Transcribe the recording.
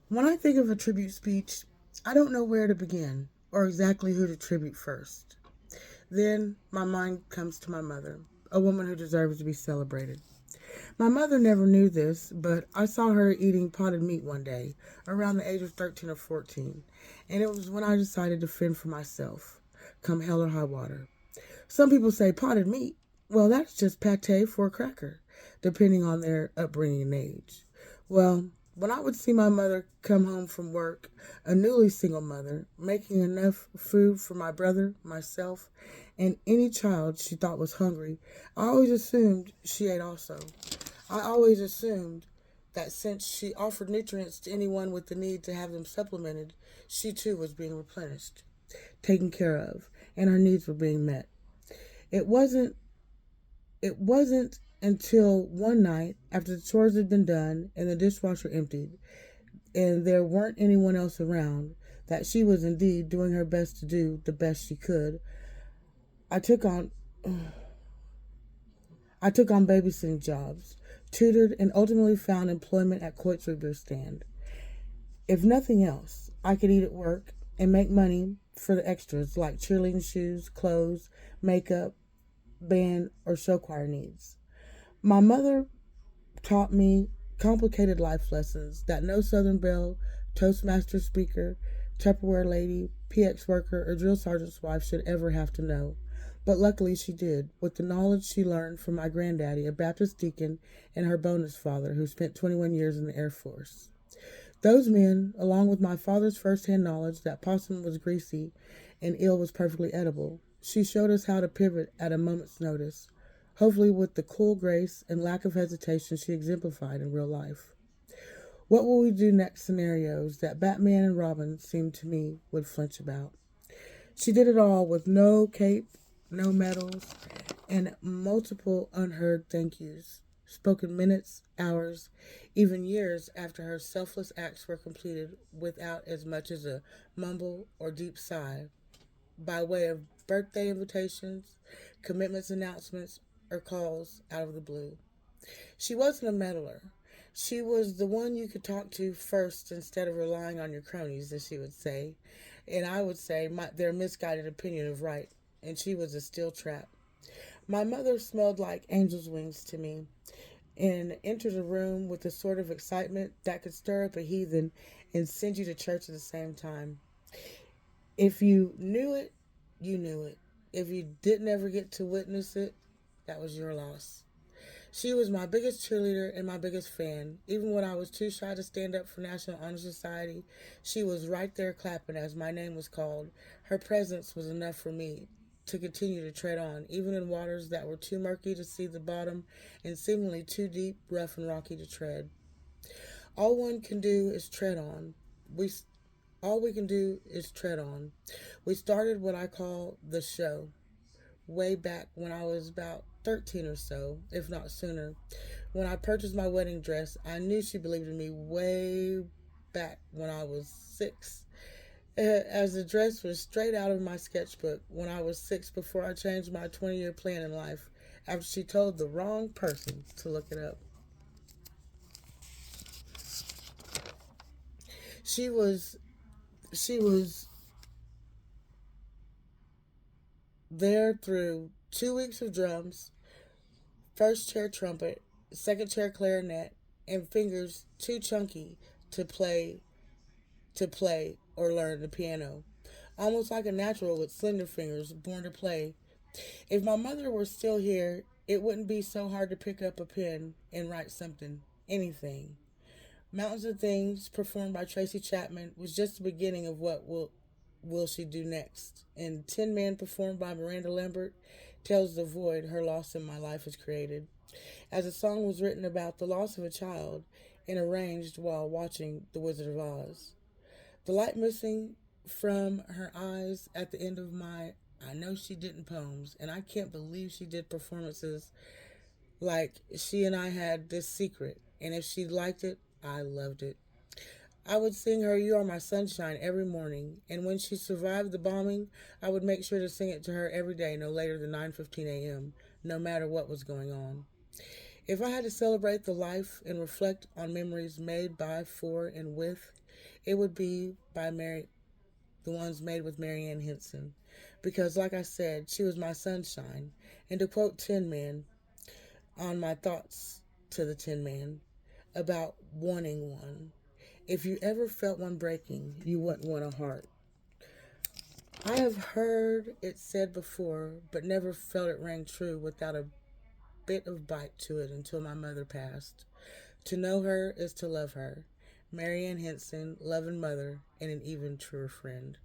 When I think of a tribute speech, I don't know where to begin or exactly who to tribute first. Then my mind comes to my mother, a woman who deserves to be celebrated. My mother never knew this, but I saw her eating potted meat one day, around the age of 13 or 14, and it was when I decided to fend for myself, come hell or high water. Some people say potted meat. Well, that's just pate for a cracker, depending on their upbringing and age. Well, when I would see my mother come home from work, a newly single mother, making enough food for my brother, myself, and any child she thought was hungry, I always assumed she ate also. I always assumed that since she offered nutrients to anyone with the need to have them supplemented, she too was being replenished, taken care of, and her needs were being met. It wasn't it wasn't until one night after the chores had been done and the dishwasher emptied and there weren't anyone else around that she was indeed doing her best to do the best she could. I took on I took on babysitting jobs, tutored and ultimately found employment at Coit's beer stand. If nothing else, I could eat at work and make money for the extras like cheerleading shoes, clothes, makeup, band, or show choir needs. My mother taught me complicated life lessons that no Southern Belle, Toastmaster speaker, Tupperware lady, PX worker, or drill sergeant's wife should ever have to know. But luckily she did, with the knowledge she learned from my granddaddy, a Baptist deacon, and her bonus father, who spent 21 years in the Air Force. Those men, along with my father's first-hand knowledge that possum was greasy and eel was perfectly edible, she showed us how to pivot at a moment's notice, hopefully with the cool grace and lack of hesitation she exemplified in real life. What will we do next scenarios that Batman and Robin seemed to me would flinch about? She did it all with no cape, no medals, and multiple unheard thank yous, spoken minutes, hours, even years after her selfless acts were completed without as much as a mumble or deep sigh, by way of birthday invitations, commitments announcements, or calls out of the blue. She wasn't a meddler. She was the one you could talk to first instead of relying on your cronies, as she would say. And I would say their misguided opinion of right. And she was a steel trap. My mother smelled like angel's wings to me and entered a room with a sort of excitement that could stir up a heathen and send you to church at the same time. If you knew it, you knew it. If you didn't ever get to witness it, that was your loss. She was my biggest cheerleader and my biggest fan. Even when I was too shy to stand up for National Honor Society, she was right there clapping as my name was called. Her presence was enough for me to continue to tread on, even in waters that were too murky to see the bottom and seemingly too deep, rough, and rocky to tread. All one can do is tread on. We all we can do is tread on. We started what I call the show way back when I was about 13 or so, if not sooner. When I purchased my wedding dress, I knew she believed in me way back when I was 6. As the dress was straight out of my sketchbook when I was 6 before I changed my 20-year plan in life after she told the wrong person to look it up. She was she was there through 2 weeks of drums, first chair trumpet, second chair clarinet, and fingers too chunky to play or learn the piano. Almost like a natural with slender fingers born to play. If my mother were still here, it wouldn't be so hard to pick up a pen and write something, anything. Mountains of Things, performed by Tracy Chapman, was just the beginning of what will she do next. And Tin Man, performed by Miranda Lambert, tells the void her loss in my life has created. As the song was written about the loss of a child and arranged while watching The Wizard of Oz. The light missing from her eyes at the end of my I Know She Didn't poems, and I can't believe she did performances like she and I had this secret, and if she liked it, I loved it. I would sing her You Are My Sunshine every morning, and when she survived the bombing, I would make sure to sing it to her every day no later than 9:15 a.m., no matter what was going on. If I had to celebrate the life and reflect on memories made by, for, and with, it would be by the ones made with Marianne Henson. Because, like I said, she was my sunshine. And to quote Tin Man on my thoughts to the Tin Man about wanting one, if you ever felt one breaking, you wouldn't want a heart. I have heard it said before, but never felt it rang true without a bit of bite to it until my mother passed. To know her is to love her. Marianne Henson, loving mother, and an even truer friend.